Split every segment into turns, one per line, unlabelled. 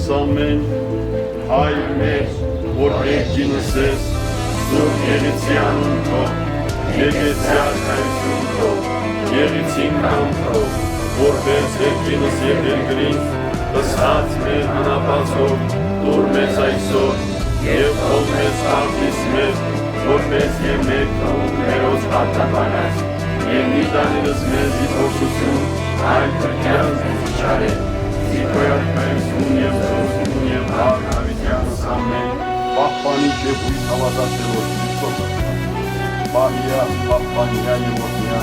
Տիրոս ամեն, Հայր մեր, որ ներքինս ես, Սուրբ Երիցյան ունքով, Եկեցյալ հայություն քով, Եղիցին կամքով, որպես երկինս և երկրին, ըսած մեր անապացով, դուր մեզ այսօր, և թող մեզ պարտիս մեզ, որպես և մեր թող մերոց պարտաբանած, և մի տանիրս մեզ իթորսություն, այլ կրկյալ մեզ իչարել, Զիթոյարկայություն և զոզություն և հարքավիտյանս ամեն, պահպանիչ և ույթ հավատացելով Քրիստոս Պահիա, պահպանիա և որդնիա,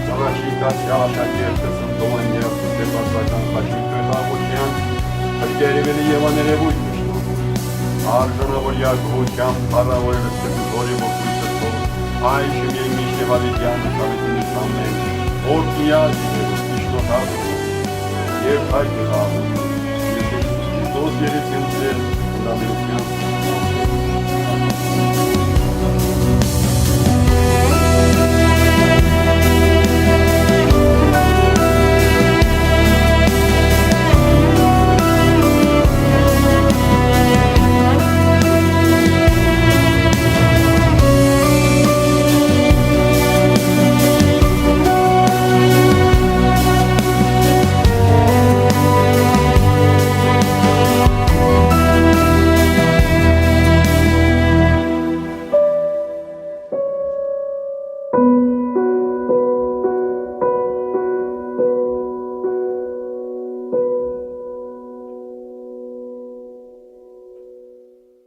Սավաշիկաց յալաշակերտը սնդոմանիա, սուտեպասական խաշիկը հաղոչյան, հրկերևելի և աներևույթ նշնով, արժանավոր յարգողությամբ հարավորելը սրտորի ողույթը թող, այշմ և միշտ և ավետյան նշավետինից ամեն, որդնիա զիներուս Քրիստոս հաղոչով, և հայտ հաղոչով, և Քրիստոս երեցին ձեր, ընդամենության